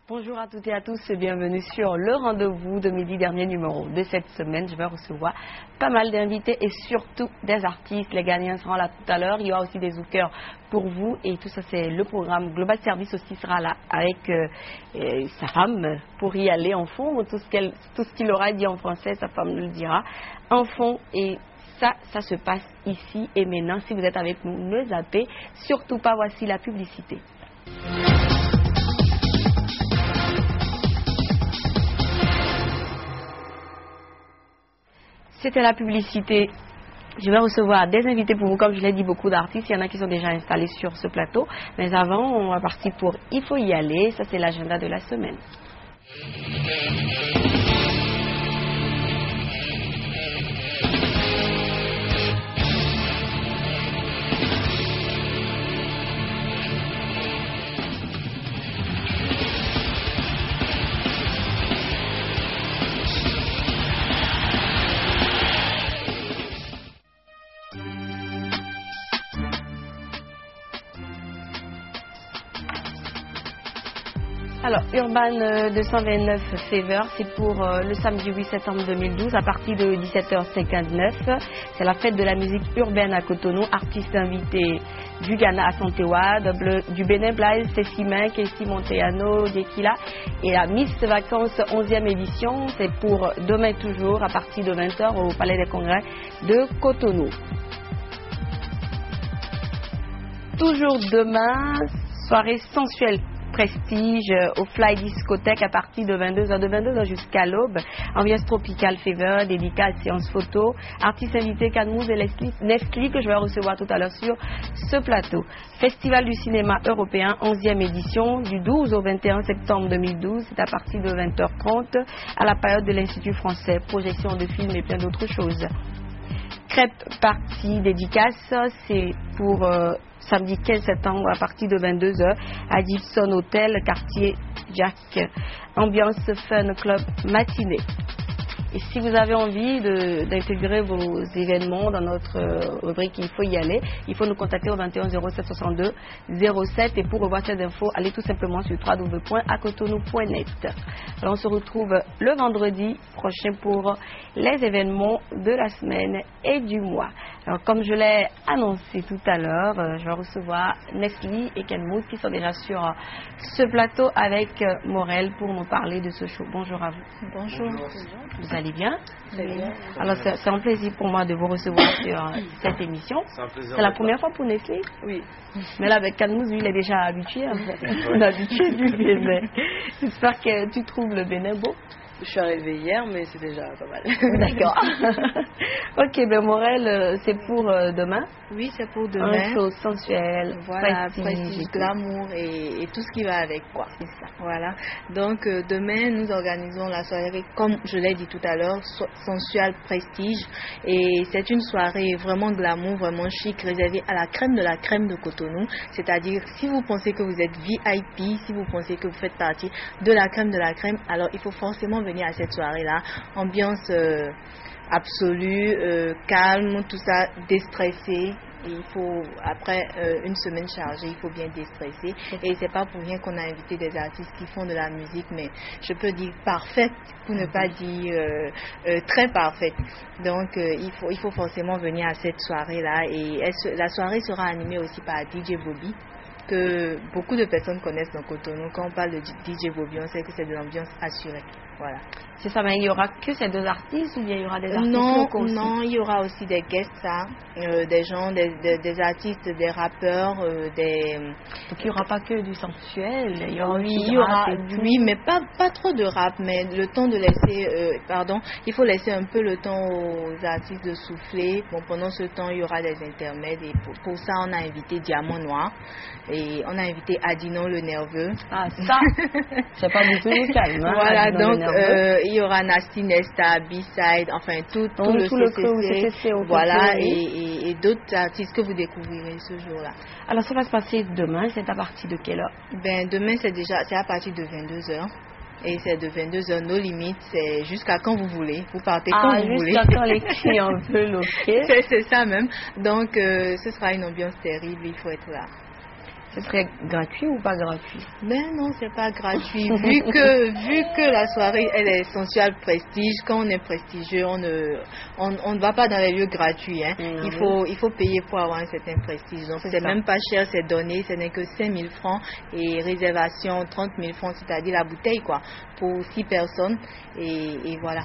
Bonjour à toutes et à tous et bienvenue sur le rendez-vous de midi, dernier numéro de cette semaine. Je vais recevoir pas mal d'invités et surtout des artistes. Les gagnants seront là tout à l'heure. Il y aura aussi des zoukers pour vous et tout ça c'est le programme. Global Service aussi sera là avec sa femme pour y aller en fond. Tout ce qu'il aura dit en français, sa femme nous le dira en fond et ça se passe ici et maintenant. Si vous êtes avec nous, ne zappez surtout pas. Voici la publicité. C'était la publicité. Je vais recevoir des invités pour vous, comme je l'ai dit, beaucoup d'artistes. Il y en a qui sont déjà installés sur ce plateau. Mais avant, on va partir pour Il faut y aller. Ça, c'est l'agenda de la semaine. Alors, Urban 229 Fever, c'est pour le samedi 8 septembre 2012 à partir de 17h59. C'est la fête de la musique urbaine à Cotonou. Artistes invités du Ghana à Santewa, du Bénin Blaise, Cessimain, Kessi Monteyano, Dekila. Et la Miss Vacances 11e édition, c'est pour demain toujours à partir de 20h au Palais des Congrès de Cotonou. Toujours demain, soirée sensuelle. Prestige au Fly Discothèque à partir de 22h, de 22h jusqu'à l'aube. Ambiance tropicale Fever, dédicace, séance photo. Artistes invités Canmouze et Nestlé que je vais recevoir tout à l'heure sur ce plateau. Festival du cinéma européen, 11e édition, du 12 au 21 septembre 2012. C'est à partir de 20h30 à la période de l'Institut français. Projection de films et plein d'autres choses. Crêpe partie dédicace, c'est pour samedi 15 septembre à partir de 22h à Gibson Hotel, quartier Jack. Ambiance Fun Club matinée. Et si vous avez envie d'intégrer vos événements dans notre rubrique Il faut y aller, il faut nous contacter au 21 07 62 07. Et pour revoir cette info, allez tout simplement sur www.acotonou.net. Alors on se retrouve le vendredi prochain pour les événements de la semaine et du mois. Alors comme je l'ai annoncé tout à l'heure, je vais recevoir Nestlé et Kenmoud qui sont déjà sur ce plateau avec Morel pour nous parler de ce show. Bonjour à vous. Bonjour. Vous allez bien? Très bien. Alors c'est un plaisir pour moi de vous recevoir sur cette émission. C'est la première fois pour Nestlé? Oui. Mais là avec Canmouze, lui il est déjà habitué en fait. On est habitué du Bénin. J'espère que tu trouves le Bénin beau. Je suis arrivée hier, mais c'est déjà pas mal. D'accord. Ok, ben Morel, c'est pour demain. Oui, c'est pour demain. Un show sensuel, voilà, prestige, glamour et tout ce qui va avec, quoi. C'est ça. Voilà. Donc demain, nous organisons la soirée, comme je l'ai dit tout à l'heure, sensuelle prestige. Et c'est une soirée vraiment glamour, vraiment chic, réservée à la crème de Cotonou. C'est-à-dire, si vous pensez que vous êtes VIP, si vous pensez que vous faites partie de la crème, alors il faut forcément venir à cette soirée-là. Ambiance absolue, calme, tout ça, déstressé. Et il faut, après une semaine chargée, il faut bien déstresser. Et c'est pas pour rien qu'on a invité des artistes qui font de la musique, mais je peux dire parfaite, pour ne pas dire très parfaite. Donc il faut forcément venir à cette soirée-là. Et la soirée sera animée aussi par DJ Bobby, que beaucoup de personnes connaissent dans Cotonou. Quand on parle de DJ Bobby, on sait que c'est de l'ambiance assurée. Voilà. C'est ça, mais il n'y aura que ces deux artistes ou bien il y aura des artistes locaux aussi? Non, il y aura aussi des guests, des gens, des artistes, des rappeurs, Donc il n'y aura pas que du sensuel, il y aura oui, mais pas trop de rap, mais le temps de laisser, il faut laisser un peu le temps aux artistes de souffler. Bon, pendant ce temps, il y aura des intermèdes et pour ça, on a invité Diamant Noir et on a invité Adinon le Nerveux. Ah, ça, c'est pas du tout calme. Hein, voilà, Adinon donc il y aura Nasty Nesta, B-Side, enfin tout le CCC, voilà, et d'autres artistes que vous découvrirez ce jour-là. Alors ça va se passer demain, c'est à partir de quelle heure? Ben demain c'est à partir de 22h. Et c'est de 22h, nos limites, c'est jusqu'à quand vous voulez. Vous partez quand vous voulez. Jusqu'à quand les clients veulent, ok. C'est ça même. Donc ce sera une ambiance terrible, il faut être là. Ce serait gratuit ou pas gratuit? Mais non, c'est pas gratuit. Vu que la soirée elle est Sensual Prestige, quand on est prestigieux, on ne va pas dans les lieux gratuits. Hein. Il faut payer pour avoir un certain prestige. Donc c'est même pas cher, c'est donné, ce n'est que 5 000 francs et réservation 30 000 francs, c'est-à-dire la bouteille quoi, pour 6 personnes et voilà.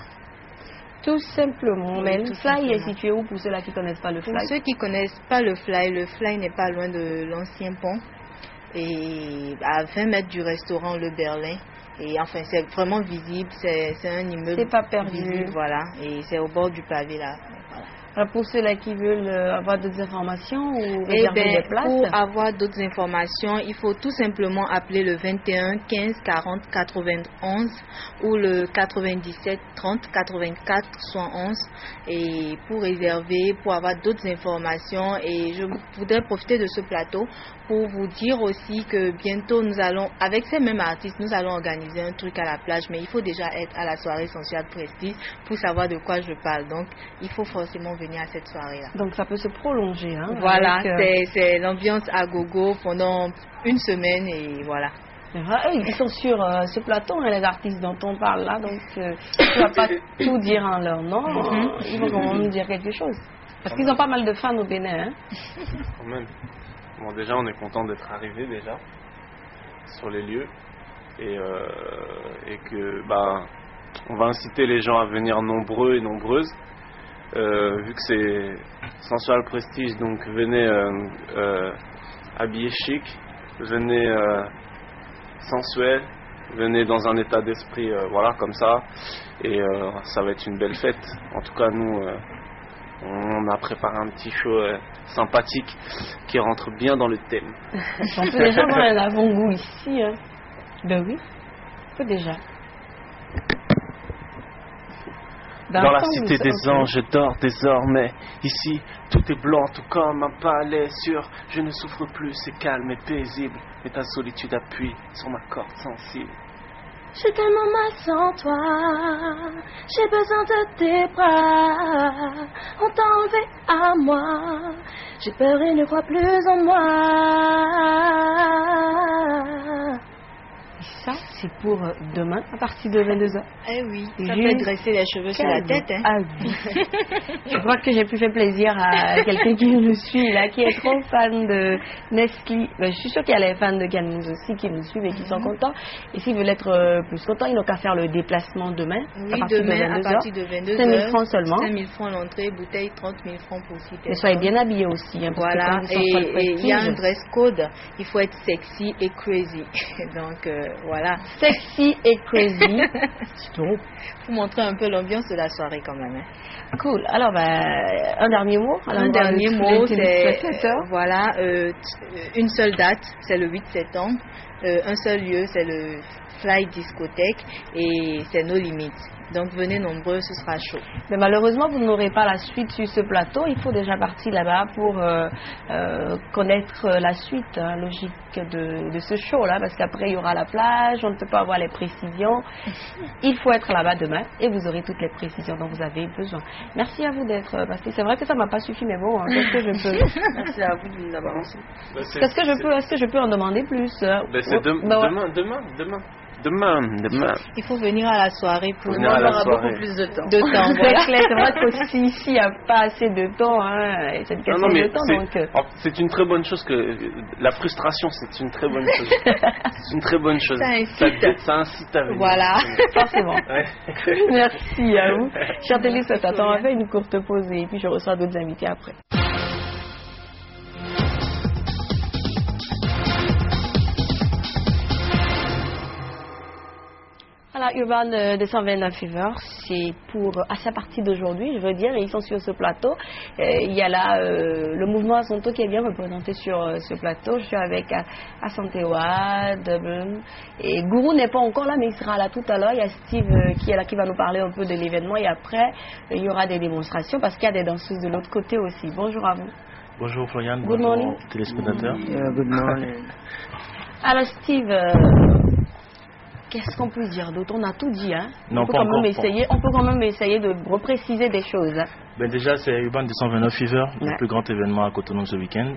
Tout simplement. Mais le Fly est situé où pour ceux-là qui ne connaissent pas le Fly? Pour ceux qui ne connaissent pas le Fly n'est pas loin de l'ancien pont et à 20 mètres du restaurant Le Berlin. Et enfin, c'est vraiment visible, c'est un immeuble. C'est pas perdu. Visible, voilà, et c'est au bord du pavé là. Voilà. Alors pour ceux-là qui veulent avoir d'autres informations ou réserver des places? Pour avoir d'autres informations, il faut tout simplement appeler le 21 15 40 91 ou le 97 30 84 71 et pour réserver, pour avoir d'autres informations. Et je voudrais profiter de ce plateau pour vous dire aussi que bientôt nous allons, avec ces mêmes artistes, nous allons organiser un truc à la plage, mais il faut déjà être à la soirée Sensual Prestige pour savoir de quoi je parle. Donc, il faut forcément venir à cette soirée-là. Donc, ça peut se prolonger. Hein, voilà, c'est l'ambiance à gogo pendant une semaine et voilà. Ils sont sur ce plateau, hein, les artistes dont on parle là, donc tu ne vas pas tout dire en leur nom, ils vont quand même dire quelque chose. Parce qu'ils ont pas mal de fans au Bénin. Hein. Quand même. Bon, déjà, on est content d'être arrivé déjà sur les lieux et que on va inciter les gens à venir nombreux et nombreuses. Vu que c'est Sensual Prestige, donc venez habillés chic, venez sensuel, venez dans un état d'esprit voilà comme ça et ça va être une belle fête. En tout cas nous on a préparé un petit show sympathique qui rentre bien dans le thème. On peut déjà voir un avant-goût ici. Hein. Ben oui, on peut déjà. Dans la cité des anges, je dors désormais. Ici, tout est blanc, tout comme un palais sûr. Je ne souffre plus, c'est calme et paisible. Mais ta solitude appuie sur ma corde sensible. J'ai tellement mal sans toi, j'ai besoin de tes bras. On t'a enlevé à moi, j'ai peur et ne crois plus en moi. Ça, c'est pour demain, à partir de 22h. Eh oui, ça fait dresser les cheveux sur la tête. Hein. Ah oui. Je crois que j'ai pu faire plaisir à quelqu'un qui nous suit, là, qui est trop fan de Nestlé. Ben, je suis sûre qu'il y a les fans de Canmus aussi qui nous suivent et qui sont contents. Et s'ils veulent être plus contents, ils n'ont qu'à faire le déplacement demain. Oui, demain, à partir de 22h. 5 000 francs seulement. 5 000 francs l'entrée, bouteille, 30 000 francs pour 6 personnes. Mais soyez bien habillés aussi. Hein, voilà, et il y a un dress code. Il faut être sexy et crazy. Donc, voilà. Sexy et crazy. Pour montrer un peu l'ambiance de la soirée quand même. Hein. Cool. Alors, un dernier mot. Un dernier mot, c'est voilà, une seule date, c'est le 8 septembre. Un seul lieu, c'est le Fly Discothèque et c'est nos limites. Donc venez nombreux, ce sera chaud. Mais malheureusement, vous n'aurez pas la suite sur ce plateau. Il faut déjà partir là-bas pour connaître la suite logique de ce show-là. Parce qu'après, il y aura la plage, on ne peut pas avoir les précisions. Il faut être là-bas demain et vous aurez toutes les précisions dont vous avez besoin. Merci à vous d'être passé. C'est vrai que ça ne m'a pas suffi, mais bon, qu'est-ce que je peux... Merci à vous de l'avoir reçu. Est-ce que je peux en demander plus? C'est demain. Il faut venir à la soirée pour avoir beaucoup plus de temps. Voilà. C'est vrai qu'aussi ici, il n'y a pas assez de temps. Hein, c'est c'est une très bonne chose que la frustration, c'est une très bonne chose. C'est une très bonne chose. Ça incite à venir. Voilà. Forcément. Ouais. Merci à vous. Chers téléspectateurs, on va faire une courte pause et puis je reçois d'autres invités après. Voilà, Urban 229 Fever, c'est à sa partie d'aujourd'hui, je veux dire, et ils sont sur ce plateau. Il y a là le mouvement Asonto qui est bien représenté sur ce plateau. Je suis avec Asantewa, Dublin, et Gourou n'est pas encore là, mais il sera là tout à l'heure. Il y a Steve qui est là, qui va nous parler un peu de l'événement, et après, il y aura des démonstrations, parce qu'il y a des danseuses de l'autre côté aussi. Bonjour à vous. Bonjour Florian, good bonjour morning. Téléspectateurs. Good morning. Alors Steve... qu'est-ce qu'on peut dire d'autre? On a tout dit, hein? Non, on peut quand même essayer de repréciser des choses. Hein? Ben déjà, c'est Urban 229 Fever, le plus grand événement à Cotonou ce week-end.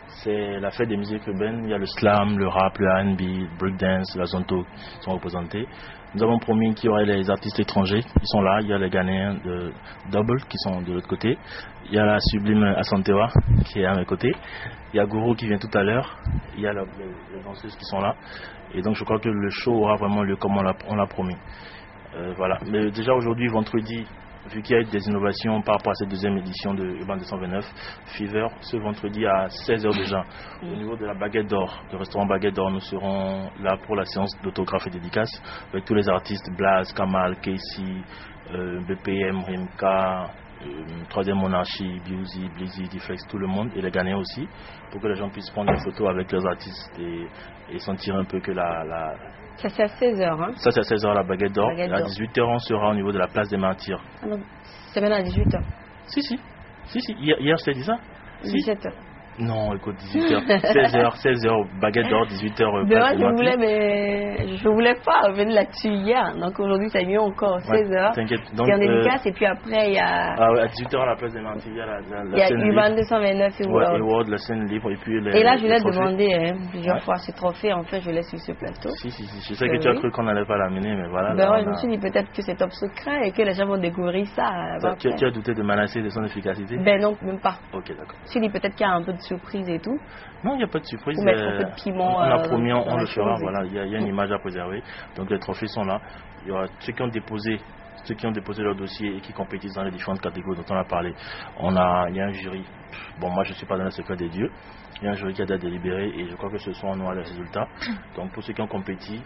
C'est la fête des musiques urbaines. Il y a le slam, le rap, le R&B, le breakdance, la zonto qui sont représentés. Nous avons promis qu'il y aurait les artistes étrangers qui sont là. Il y a les Ghanéens de Double qui sont de l'autre côté. Il y a la sublime Asantewa qui est à mes côtés. Il y a Gourou qui vient tout à l'heure. Il y a les danseuses qui sont là. Et donc je crois que le show aura vraiment lieu comme on l'a promis. Voilà. Mais déjà aujourd'hui, vendredi, vu qu'il y a eu des innovations par rapport à cette deuxième édition de Urban 229 Fever, ce vendredi à 16h déjà, au niveau de la Baguette d'Or, le restaurant Baguette d'Or, nous serons là pour la séance d'autographe et dédicace avec tous les artistes, Blaze, Kamal, Casey, BPM, Rimka, Troisième Monarchie, Biuzi, Blizzy, Deflex, tout le monde, et les Ghanéens aussi, pour que les gens puissent prendre des photos avec leurs artistes et sentir un peu que Ça c'est à 16h, hein? Ça c'est à 16h la Baguette d'Or. Et à 18h on sera au niveau de la place des Martyrs. Ah donc, c'est maintenant à 18h? Si. Hier je t'ai dit ça? 17h. Non, écoute, 18h, 16h, Baguette d'Or, 18h. Je voulais pas revenir là-dessus hier, donc aujourd'hui c'est mieux encore, 16h. T'inquiète. C'est en dédicace, et puis après il y a. À 18h à la place des Martyrs, il y a la scène libre. Urban 229 et World. Et World, la scène libre, et puis et là je voulais demander plusieurs fois ces trophées, en fait je laisse sur ce plateau. Si, je sais que tu as cru qu'on n'allait pas l'amener, mais voilà. Je me suis dit peut-être que c'est top secret et que les gens vont découvrir ça. Tu as douté de Manassé, de son efficacité? Ben non, même pas. Ok, d'accord. Je me suis dit peut-être qu'il y a un peu de surprise et tout. Non, il n'y a pas de surprise. Mettre un peu de piment. On a promis, on le fera. Voilà, il y a une image à préserver. Donc les trophées sont là. Il y aura ceux qui ont déposé leur dossier et qui compétissent dans les différentes catégories dont on a parlé. Il y a un jury. Bon, moi je ne suis pas dans le secret des dieux. Il y a un jury qui a été délibéré et je crois que ce soir on aura les résultats. Donc pour ceux qui ont compétit,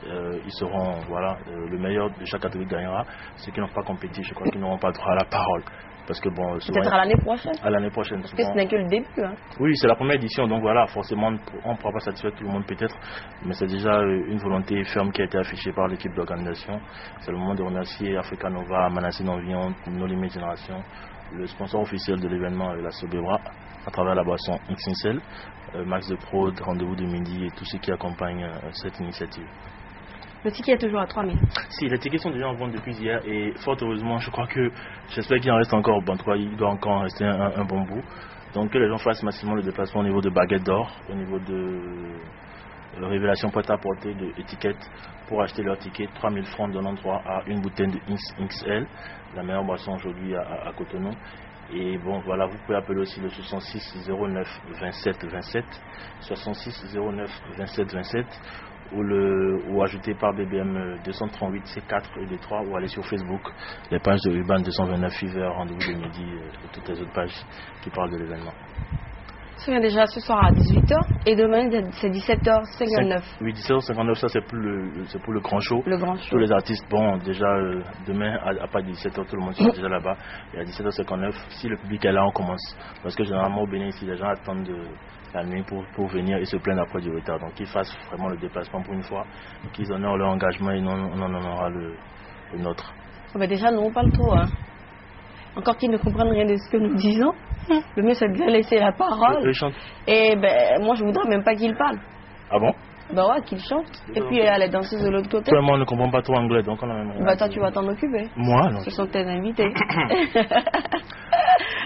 ils seront, voilà, le meilleur de chaque catégorie gagnera. Ceux qui n'ont pas compétit, je crois qu'ils n'auront pas le droit à la parole. Parce que bon, peut-être à l'année prochaine. À l'année prochaine. Parce que ce n'est que le début. Hein. Oui, c'est la première édition, donc voilà, forcément, on ne pourra pas satisfaire tout le monde peut-être, mais c'est déjà une volonté ferme qui a été affichée par l'équipe d'organisation. C'est le moment de remercier Africa Nova, Manassé Non-Vion, No Limit Génération, le sponsor officiel de l'événement, la Sobebra, à travers la boisson XXL, Max de Prod, Rendez-vous de Midi et tous ceux qui accompagnent cette initiative. Le ticket est toujours à 3000. Si, les tickets sont déjà en vente depuis hier et fort heureusement, j'espère qu'il en reste encore, bon, en tout cas, il doit encore en rester un bon bout. Donc que les gens fassent massivement le déplacement au niveau de Baguette d'Or, au niveau de Révélation prêt-à-porter, de étiquette, pour acheter leur ticket. 3000 francs donnant droit à une bouteille de XXL, la meilleure boisson aujourd'hui à Cotonou. Et bon, voilà, vous pouvez appeler aussi le 66 09 27 27, 66 09 27 27. Ou ajouter par BBM 238 C4 et D3 ou aller sur Facebook, les pages de Urban 229 Fever, Rendez-vous de Midi et toutes les autres pages qui parlent de l'événement. Ça vient déjà ce soir à 18h et demain c'est 17h59. Oui, 17h59, ça c'est pour le grand show. Le grand show. Tous les artistes, bon, déjà demain à pas 17h, tout le monde sera déjà là-bas. Et à 17h59, si le public est là, on commence. Parce que généralement au Bénin, ici, les gens attendent la nuit pour venir et se plaindre après du retard. Donc qu'ils fassent vraiment le déplacement pour une fois, qu'ils honorent leur engagement et on en honorera le nôtre. Mais déjà, nous on parle trop. Hein. Encore qu'ils ne comprennent rien de ce que nous disons. Le mieux c'est de leur laisser la parole. Et moi je voudrais même pas qu'ils parlent. Ah bon? Ben ouais, qu'ils chantent. Et puis il y a les danseuses de l'autre côté. Toi et moi on ne comprend pas trop anglais, donc on a même. Bah toi tu vas t'en occuper. Moi non. Ce sont tes invités.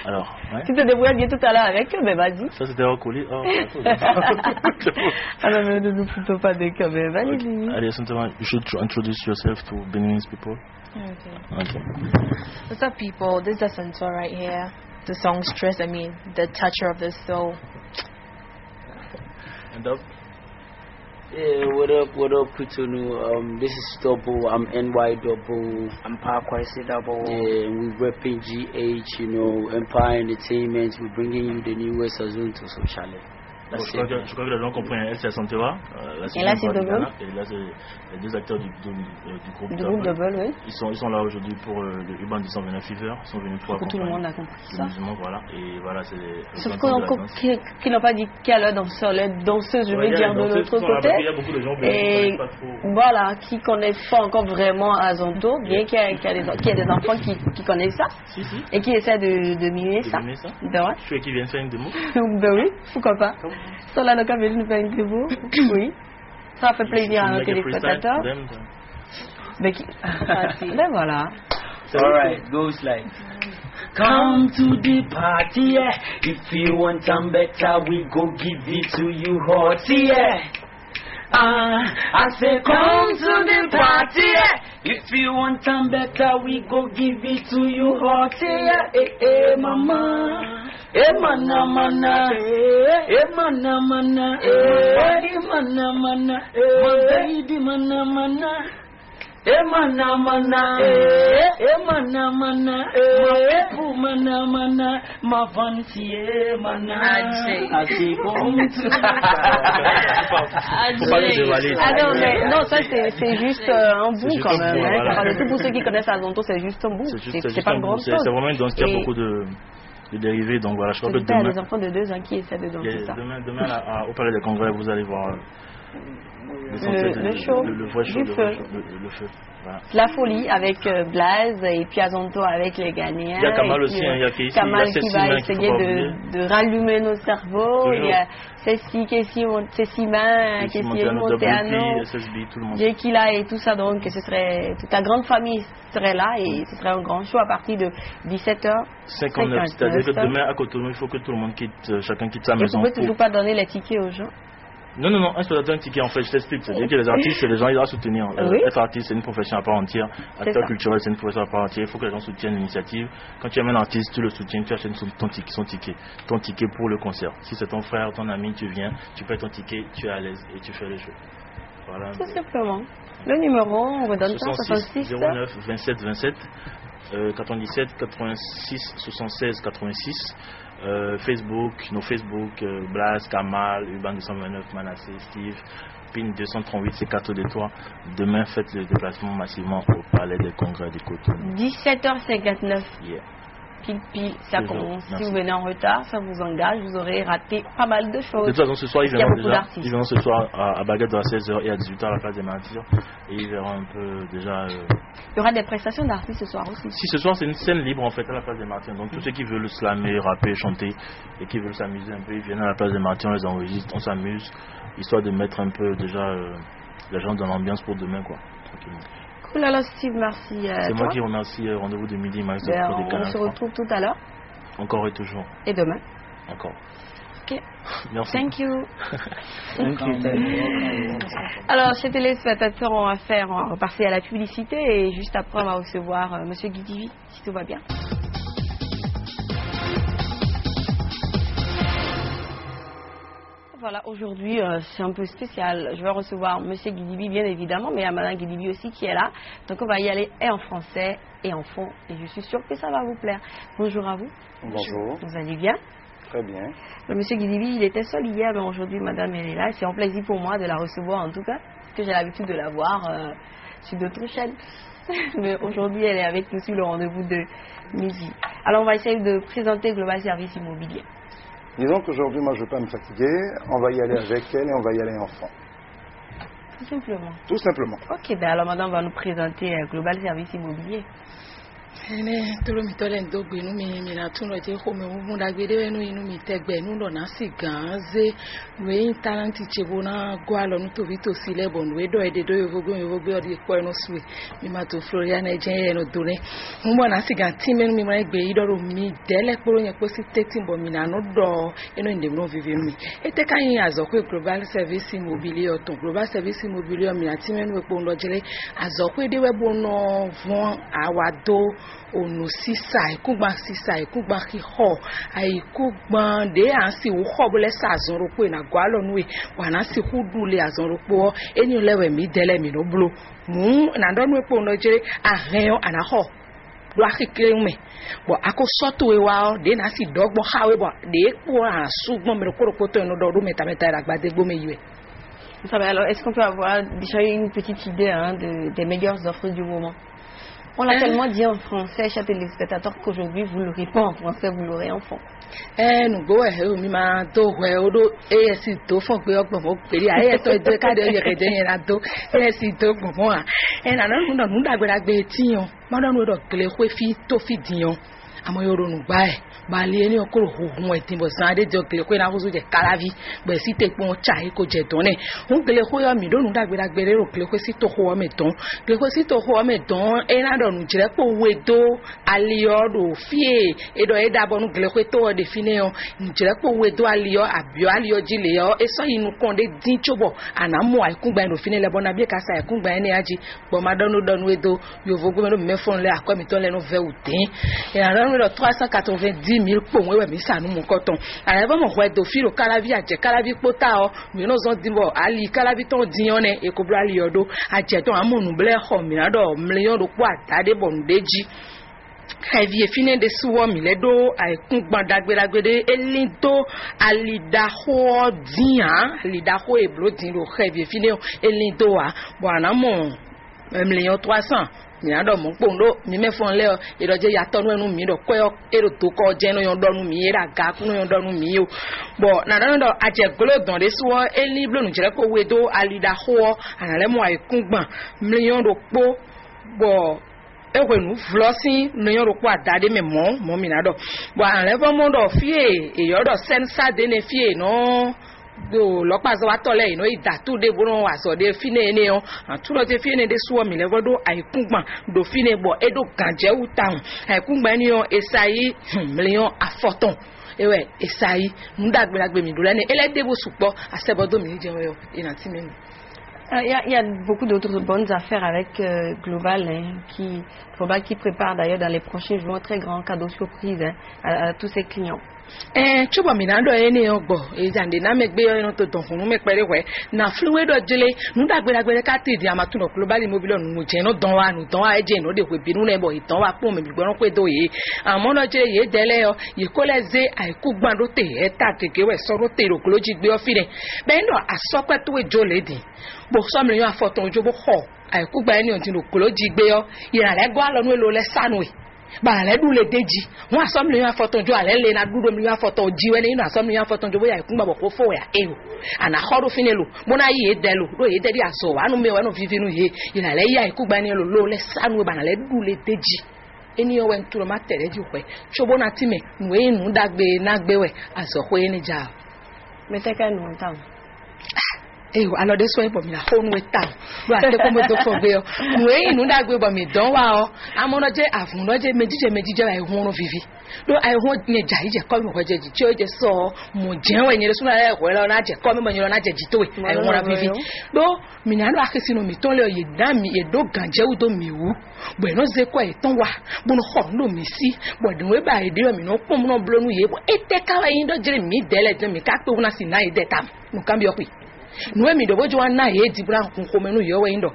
Alors, ouais. Tu te débrouilles bien tout à l'heure avec eux, ben vas-y. Ça c'était hors colis. Oh, alors ne nous foutons pas des cas, ben vas-y. Okay. Allez, simplement, you should introduce yourself to Beninese people. Okay. What's up, people? This is Asantewa right here. The song Stress, the toucher of the soul. And up? Yeah, what up, Cotonou? This is Double, I'm NY Double. I'm Parkwise Double. Yeah, and we repping GH, Empire Entertainment. We're bringing you the newest Azunto, so Charlie. Je crois que les gens comprennent. Elle, c'est Asantewa. Et là, c'est Double. Et là, c'est les deux acteurs du groupe Double. Du groupe Double, oui. Ils sont là aujourd'hui pour le Urban 229 Fever. Ils sont venus pour que tout le monde a compris ça. Voilà. Et voilà, c'est les. Sauf qu'ils n'ont pas dit quelle heure danseur, les danseuses, je veux dire, de l'autre côté. Il y a beaucoup de gens et voilà, qui connaissent pas encore vraiment Azonto, bien qu'il y ait des enfants qui connaissent ça. Et qui essaient de mimer ça. Tu veux qu'ils viennent faire une démo? Ben oui, pourquoi pas. Sur la loca veut nous faire une démo. Oui. Ça fait plaisir à nos téléspectateurs. Ben voilà. Alright, goes like. come to the party, yeah. If you want some better, we go give it to you hot, yeah. I say come to the party, yeah. If you want some better, we go give it to you hot, yeah. Mama. Mana mana, mana mana, mana mana, baby mana mana, mana mana, mana mana, mana mana, ma vantier mana. Assez non, ça c'est juste un bout quand même. Voilà. Tout pour ceux qui connaissent Azonto, c'est juste un bout. C'est pas une grande chose. C'est vraiment une danse qui a beaucoup de dérivés, donc voilà, je crois que demain... Il y a des enfants de 2 ans qui essaient de danser ça. Demain au Palais des Congrès, vous allez voir le show, le vrai show, le feu. Voilà. La folie avec Blaze et puis Azonto avec les Ghanéens. Il y a Kamal aussi, il y a Kessie, Kamal qui va essayer de rallumer nos cerveaux. Il y a Cécile, Kessie Monteano, Jekila et tout ça. Donc ce serait, toute la grande famille serait là et ce serait un grand show à partir de 17h59. C'est-à-dire que demain à Cotonou, il faut que tout le monde quitte, chacun quitte sa maison. Vous ne pouvez toujours pas donner les tickets aux gens. Non, un spectateur, un ticket, en fait, je t'explique. C'est-à-dire que les artistes, c'est les gens, ils doivent soutenir. Oui. Être artiste, c'est une profession à part entière. Acteur culturel, c'est une profession à part entière. Il faut que les gens soutiennent l'initiative. Quand tu aimes un artiste, tu le soutiens, tu achètes son ticket pour le concert. Si c'est ton frère, ton ami, tu viens, tu payes ton ticket, tu es à l'aise et tu fais le show. Voilà. Tout simplement. Le numéro, on redonne ça, 66 09 27 27 97 86 76 86. Facebook, nos Facebook, Blas, Kamal, Urban 229, Manassé, Steve, PIN 238, c'est 4 de toi. Demain, faites le déplacement massivement au Palais des Congrès du Cotonou. 17h59. Yeah. Pile, ça commence. Si vous venez en retard, ça vous engage, vous aurez raté pas mal de choses. De toute façon, ce soir, ils viendront ce soir à Baguette à 16h et à 18h à la place des Martyrs. Et ils verront un peu déjà. Il y aura des prestations d'artistes ce soir aussi. Si, ce soir, c'est une scène libre en fait à la place des Martyrs. Donc, tous ceux qui veulent slammer, rapper, chanter et qui veulent s'amuser un peu, ils viennent à la place des Martyrs, on les enregistre, on s'amuse, histoire de mettre un peu déjà les gens dans l'ambiance pour demain, quoi. Tranquillement. Cool, alors Steve, merci. C'est moi qui remercie. Rendez-vous de midi, Max. On se retrouve tout à l'heure. Encore et toujours. Et demain. Encore. Ok. Merci. Thank you. Alors, chez téléspectateurs, on va repasser à la publicité et juste après, on va recevoir Monsieur Guidivi, si tout va bien. Voilà, aujourd'hui, c'est un peu spécial. Je vais recevoir Monsieur Guidibi, bien évidemment, mais il y a Madame Guidibi aussi qui est là. Donc, on va y aller et en français et en fond. Et je suis sûre que ça va vous plaire. Bonjour à vous. Bonjour. Vous allez bien? Très bien. Monsieur Guidibi, il était seul hier, mais aujourd'hui, Madame, elle est là. C'est un plaisir pour moi de la recevoir, en tout cas, parce que j'ai l'habitude de la voir sur d'autres chaînes. Mais aujourd'hui, elle est avec nous sur le rendez-vous de midi. Alors, on va essayer de présenter Global Service Immobilier. Disons qu'aujourd'hui, moi, je ne vais pas me fatiguer. On va y aller avec elle et on va y aller enfant. Tout simplement. Tout simplement. Ok, ben alors madame va nous présenter Global Service Immobilier. toro mi tole ndogbe nu mi na tun lo je ko me mu da gbede nu inu mi tegbe nu lo na si ganze we talent chebo na gwa lo nu to bi to si le bon we do e de do yo go odi ko enu suwe mi ma to Florian e je enu dore mo na si gan ti me nu mi ma gbe idoro mi dele poro yen po si tetin bo mi na no do enu inde mi no vive mi ete kan yin azoko Global Service Immobilier oton Global Service Immobilier mi na ti me nu po lo jele azoko de we bo no von awado onu sisa ikugba ki ho aikugba de ansi wo ho bole sazon ro pe na gwa lo nu e wa na si hudu le azon ro po eni lewe mi dele mi no blo mu na do nu epo no jere ahen ana ho lo akike me bo akosoto e wa de na si dogbo hawe bo de po asugbon mi ro ko to eno do meta ra gbade gbo me yiwe. Alors, est-ce qu'on peut avoir déjà une petite idée des meilleures offres du moment? On l'a tellement dit en français, chers téléspectateurs, qu'aujourd'hui, vous ne l'aurez pas en français, vous l'aurez en fond. Nous go mi ma to we odo ASC to fon pe ogbon mo pere aye to de ka de yere je yen na to ASC to gbon a na nu dagbe ti yon ma do nu do kele kwe fi to fi diyan amoyoro nu ba e ba le ni okoro ohun etin bo san ade jo gele ko na ko je kalavi be si te pon cha e ko je don ne hun gele ko yo mi do nu dagbe dagbe ro gele ko si to ho me don gele ko si to ho me don e na do nu jire po we do alio do fie e do e da bo nu gele ko to de fine o jire po we do alio abio alio jile yo e so inu kon de din chobo anamu aikungba no fine le bona bi ka sa aikungba ni aji bo ma donu edo yo vogo me no me fon le akwa mi ton le no ve utin e aran lo 390,000 po we mi sanu mu koton ara ba mo ho edo firo kalavi aje kalavi pota o mi no zon dimbo ali kalavi ton diyan ne e ko bra ali odo aje ton amunu ble ho mi na do million ro po atade bon deji Heavy fine de suwo mi ledo aikungba dagbe elindo alidaho dian alidaho eblo din ro heavy fine elindo a bwana mo million 300 mi ado mo pondo mi me fon le iroje ya tonu enu mi do ko ero to ko je no yon donu mi era ga ku no yon donu mi o bo na do aje golo don de suwo eli blo nu jere ko wedo alidaho anale mo aikungba million ro po bo ewenu flossing no yoro kwa dade me mo minado bo an level mondo fie e yodo sensa de ne fie no do lopa zo wa tole ino ida tu de bono wa so de fine ne o an tu lo te fine de suo mi level do aikungba do fine bo edo ganje utan aikungba ni o esai million afoton ewe esai ndagbe mi do le ne elede bo supo asebodo mi je o ina ti me. Il y a beaucoup d'autres bonnes affaires avec Global qui prépare d'ailleurs dans les prochains jours un très grand cadeau surprise à tous ses clients. Chuba minando ene ogbo ejande na megbe yo to ton funu mepere we na fluwe do jele nu dagbe ka tidi amatu no Global Mobile nu je no don wa eje no de we binu ne bo itan wa po me gboro pe do ye amo no je ye dele yo ye koleze aiku gbando te eta keke we soro te ro kloji gbe ofire be no asokwe to we jole din bo so mi yo afoton ojo bo ho aiku gba eni on tin ro kloji gbe yo ira le go alonu elo le sanu ba le du le deji won asomle yan foton jo ale le na duro mi yan foton jiwe ni na asomle yan foton jo boya ikun gbabo ko fo ya ewo ana horu finelu mo na yi edelu do ye dedi aso wa nu me wa no vivinu ye ina le ya ikun gba ni lo le sanu ba na le du le deji eni o wen turo ma tere ji pe chobo na time nu e nu dagbe na gbewe aso ko eni ja me te ka nu tan alors de soin pour mi la honu eta do ate ko mo to fo gbe o nu e inu dagbe bo mi don wa o amono je afun no je meji ai hunu vivi do ai ho ni jai je ko mi ko je ji tí ó je so mo je we ni resu na ko lo na je ko mi mo ni lo na je ji to we ai hunu vivi do mi na lo akisi no mi ton le ye da mi e do ganje u do mi wu bo no ze ko e ton wa bo no ho no mi si bo de we ba e de mi no pom no blo nu ye bo e te ka wa yin do jere mi dele je mi ka pe una si na e de tam no kan bi opi nuwe mi do bojo wa na ye di bra kun ko menu yo we ndo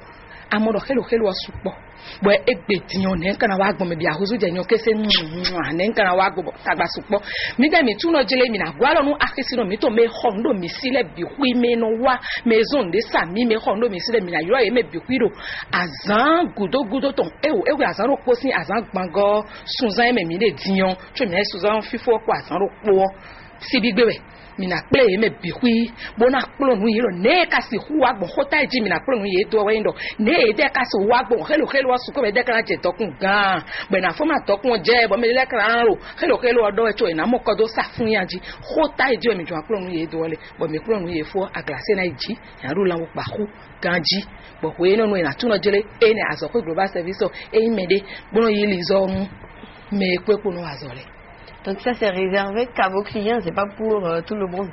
amodo helo asupo bo egbe tiyan ne kan wa gbon me bi ahuzu je yan kese ne kan wa gbo tagba supo mi de mi tuno jele mi na gwa lo nu akisi no mi to me hondo mi sile bi hui me no wa me zone de sa mi me hondo mi sile mi na yo ye me bi hui ro azan gudo ton ewe azan ro ko sin azan gbango sunzan me mi de tiyan cho mi sunzan fifo ko azan ro po si bi gbewe mina play me bihui bona klo nu yiro ne kasi huwa gbo hota ji mina klo nu ye do we ndo ne de kasi huwa gbo helo asu ko be de kan je tokun gan be na foma tokun je bo me le kan ro helo odo e to ina mo ko do sa fun yan ji hota ji mi jo klo nu ye do le bo me klo nu ye fo aglase na ji yan ru lan wo pa hu ganji bo we no ina tuno jele ene aso ko Global Service o e mede bono yi lizo mu me kwepo no azole. Donc ça c'est réservé qu'à vos clients, c'est pas pour tout le monde.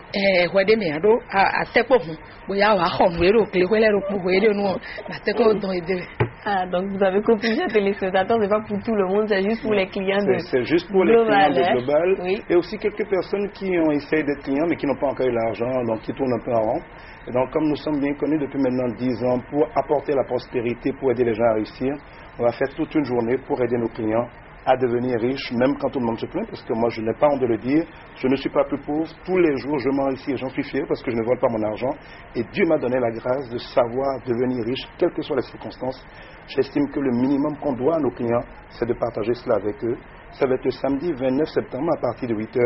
Ouais mais ado a tepo hu boya wa khon we ro kle kwele ro pu we de nu na teko don ede. Ah donc vous avez compris les téléspectateurs, c'est pas pour tout le monde, c'est juste pour les clients de c'est juste pour les clients de Global. Oui. Et aussi quelques personnes qui ont essayé d'être clients mais qui n'ont pas encore eu l'argent, donc qui tournent un peu en rond. Et donc comme nous sommes bien connus depuis maintenant 10 ans pour apporter la prospérité, pour aider les gens à réussir, on va faire toute une journée pour aider nos clients à devenir riche, même quand tout le monde se plaint, parce que moi je n'ai pas honte de le dire, je ne suis pas plus pauvre, tous les jours je m'enrichis et j'en suis fier parce que je ne vole pas mon argent et Dieu m'a donné la grâce de savoir devenir riche, quelles que soient les circonstances. J'estime que le minimum qu'on doit à nos clients, c'est de partager cela avec eux. Ça va être le samedi 29 septembre à partir de 8h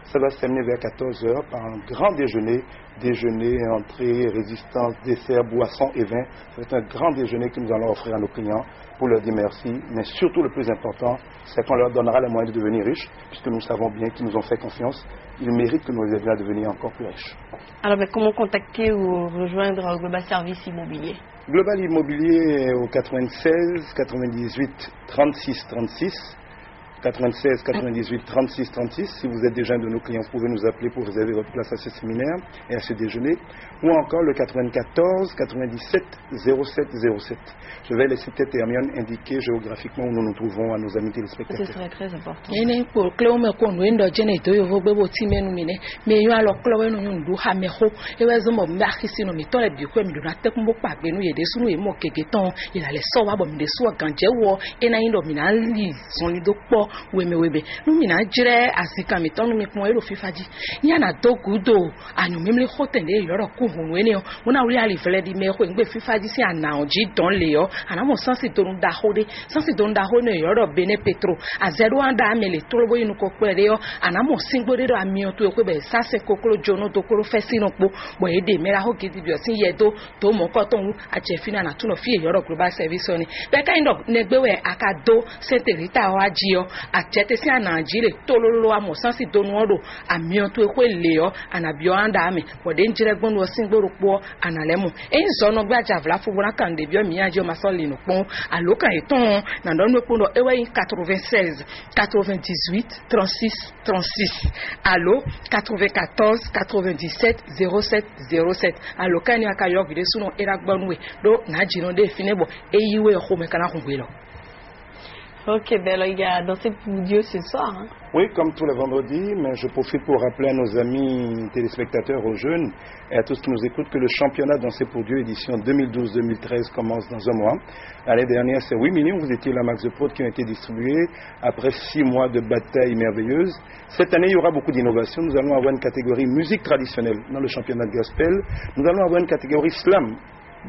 Ça va se terminer vers 14h par un grand déjeuner, entrée, résistance, dessert, boissons et vin. C'est un grand déjeuner que nous allons offrir à nos clients pour leur dire merci. Mais surtout, le plus important, c'est qu'on leur donnera les moyens de devenir riches, puisque nous savons bien qu'ils nous ont fait confiance. Ils méritent que nous les aidions à devenir encore plus riches. Alors, comment contacter ou rejoindre Global Service Immobilier? Global Immobilier au 96 98 36 36. 96 98 36 36. Si vous êtes déjà un de nos clients, vous pouvez nous appeler pour réserver votre place à ce séminaire et à ce déjeuner. Ou encore le 94 97 07 07. Je vais laisser peut-être Hermione indiquer géographiquement où nous nous trouvons à nos amis téléspectateurs. Ce serait très important. Weme numina jire asika mi tonu mi pon ero fifaji yana dogudo anu mimle hotende yoro ku hunwe o una uri ali fele di me ko ngbe fifaji si ana oji don le yo ana mo sansi to nda hode sansi to nda ho ne yoro bene petro azero anda amele torobo inu ko pere yo ana mo singbode do ami o to ko be sase kokoro jono to koro fesi no po bo ede mera ho gidi bi o sin yedo to mo ko ton ajefina na tuno fi yoro global service oni be kind of negbewe akado senterita o ajio achete si anajire tololo amosan si donu odo amion to ekwe leo anabio anda ame wode njire gbonu osingboro po analemu enzo no gba javla fubura kan de bio mi ajo masoli no pon alokan eton na donu epo no ewe 96 98 36 36 allo 94 97 07 07 alokan ni akayo gide suno era gbonu we do na jino de finebo eyiwe ho mekana kunwelo. Ok, ben là, il y a dansé pour Dieu ce soir. Hein? Oui, comme tous les vendredis, mais je profite pour rappeler à nos amis téléspectateurs, aux jeunes et à tous qui nous écoutent que le championnat Danser pour Dieu édition 2012-2013 commence dans un mois. L'année dernière, c'est 8 millions, vous étiez la Max de Prod qui ont été distribués après 6 mois de bataille merveilleuse. Cette année, il y aura beaucoup d'innovations. Nous allons avoir une catégorie musique traditionnelle dans le championnat de gospel. Nous allons avoir une catégorie slam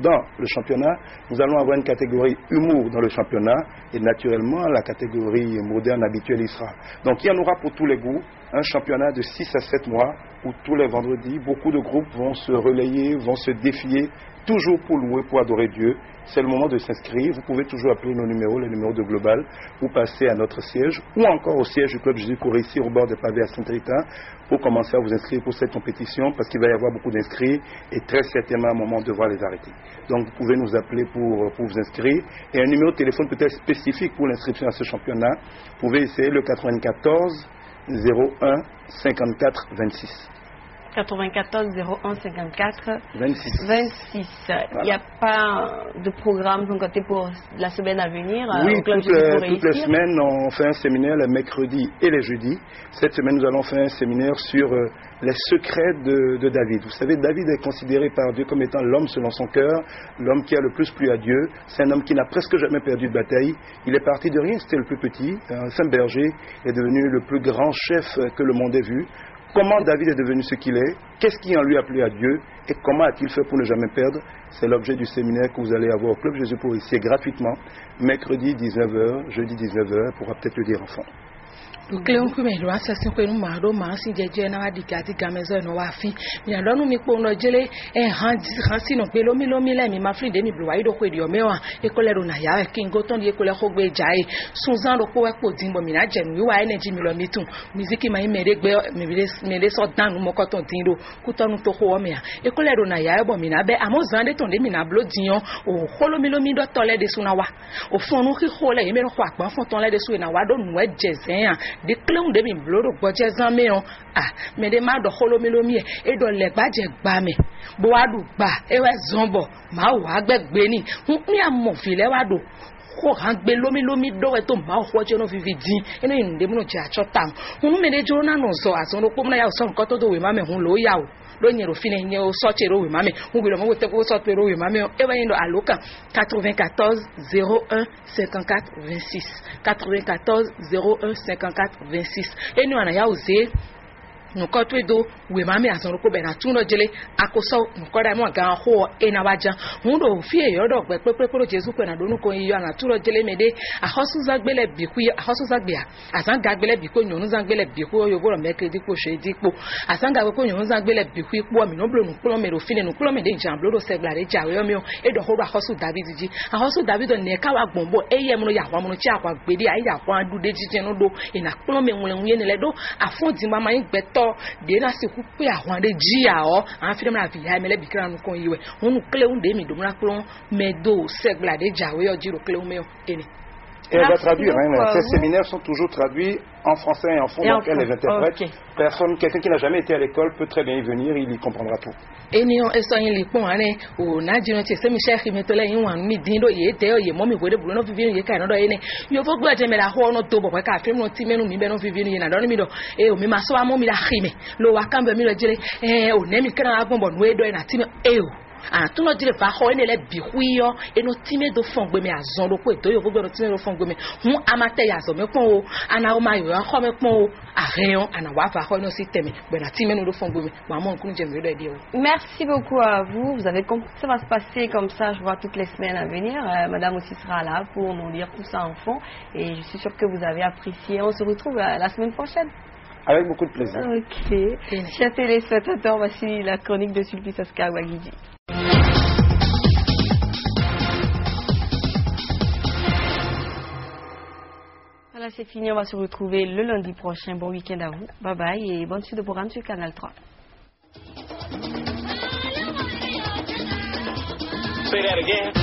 dans le championnat, nous allons avoir une catégorie humour dans le championnat et naturellement la catégorie moderne habituelle y sera. Donc il y en aura pour tous les goûts, un championnat de 6 à 7 mois où tous les vendredis, beaucoup de groupes vont se relayer, vont se défier, toujours pour louer, pour adorer Dieu. C'est le moment de s'inscrire. Vous pouvez toujours appeler nos numéros, les numéros de Global, ou passer à notre siège, ou encore au siège du Club Jésus-Couré ici au bord des pavés à Saint-Rita, pour commencer à vous inscrire pour cette compétition, parce qu'il va y avoir beaucoup d'inscrits, et très certainement à un moment devoir les arrêter. Donc vous pouvez nous appeler pour vous inscrire, et un numéro de téléphone peut-être spécifique pour l'inscription à ce championnat. Vous pouvez essayer le 94 01 54 26. 94 01 54 26. 26. Voilà. Il n'y a pas de programme de côté pour la semaine à venir? Oui, toutes les semaines, on fait un séminaire les mercredis et les jeudis. Cette semaine, nous allons faire un séminaire sur les secrets de David. Vous savez, David est considéré par Dieu comme étant l'homme selon son cœur, l'homme qui a le plus plu à Dieu. C'est un homme qui n'a presque jamais perdu de bataille. Il est parti de rien, c'était le plus petit, un simple berger, est devenu le plus grand chef que le monde ait vu. Comment David est devenu ce qu'il est? Qu'est-ce qui en lui a plu à Dieu? Et comment a-t-il fait pour ne jamais perdre? C'est l'objet du séminaire que vous allez avoir au Club Jésus pour ici gratuitement, mercredi 19h, jeudi 19h, pourra peut-être le dire enfant. Cleon Kumelo assassin ko nu maro ma sin jeje na wa dikati gamezo no wa fi mi adonu mi po no jele hansi no pe lomi le mi ma fli de mi blu wa ido ko edi o mewa e ko le ro na ya ki ngo ton de ko le ko gbe jai sunzan ro ko wa po din bo mi na jenu wi wa energy mi lo mi tun music ma mere gbe mi le so dan mo ko ton tin ro ku tonu to ko o me a e ko le ro na ya bo mi na be amozan de ton de mi na blo diyan o ko lomi do tole de suna wa o fonu ki ko le mi ro ko apon fon ton le de su na wa do nu e jezen de clon de mi bloro gboje zanme on me de ma do holomilomi e do le gbaje gba me bo wa du gba e we zonbo ma wa gbegbe ni mi amofi le wa do ko han gbe lomi do we to ma ho je no vivi din eno yin de mu no je achota hunu me de joro na no so aso ro po na ya so nkan to do we ma me hun lo ya o lo nyero fine nye o so chero we ma me hu bi lo mo te ko so chero we ma me e we yin do aloka 94 01 54 26 94 01 54 26 enu ana ya oze nuko twedo we mami azon ko be na tuno jele akoso nuko da mo ga ho ena waja hundo fie yodo gbe pepe Jesu pe na do nuko iyo na tuno jele mede ahosu zagbele biku ahosu zagbia azan gagbele biku nyonu zagbele biku yogoro meke dipo she dipo azan gagbe ko nyonu zagbele biku ipo mi no blo nuko me ro fine nuko me de jamblo do seglare jawe yo mi edo ho ahosu David ne ka wa gbonbo eye mu no ya wa mu no chi akwa gbede ayi ya kwa dude jije no do ina kplo me nwule nwye ne le do afon di mama yin gbeto de na se ku pe awon de ji a o an fi dem na fi ha mele bikira nu kon yiwe hunu kle un de mi do mra kplo me do seglare jawe yo jiro kle un me ene. Et elle va traduire, hein, ces séminaires sont toujours traduits en français et en fond, donc elle les interprète. Okay. Quelqu'un qui n'a jamais été à l'école peut très bien y venir, il y comprendra tout. Et nous, les ponts, on a dit, c'est Michel qui met là, on met dindo, il était, il est mon mère, vous ne vivez, il y a qu'un autre, il faut que j'aime la horn au tobo, parce qu'à faire mon team, nous, nous vivons, il y a dans le milieu, et au même soir, mon mille rime, le wakam, le milieu, et on aime qu'il y a un bon way, et un team, et tout notre dire va hoine les bihuyo et nos timé do fongbe me azon do ko to yo go do timé do fongbe me hu amate ya zo me pon o ana o ma yo ho me pon o areon ana wa va hoine système be na timé no do fongbe me ma mon kun j'aime de dire. Merci beaucoup à vous. Vous avez compris que ça va se passer comme ça, je vois toutes les semaines à venir. Madame aussi sera là pour nous dire tout ça en fond et je suis sûre que vous avez apprécié. On se retrouve la semaine prochaine. Avec beaucoup de plaisir. OK. Chers téléspectateurs, voici la chronique de Sulpice Oscar Ouagidi. Voilà, c'est fini. On va se retrouver le lundi prochain. Bon week-end à vous. Bye bye et bonne suite de programme sur Canal 3. Say that again.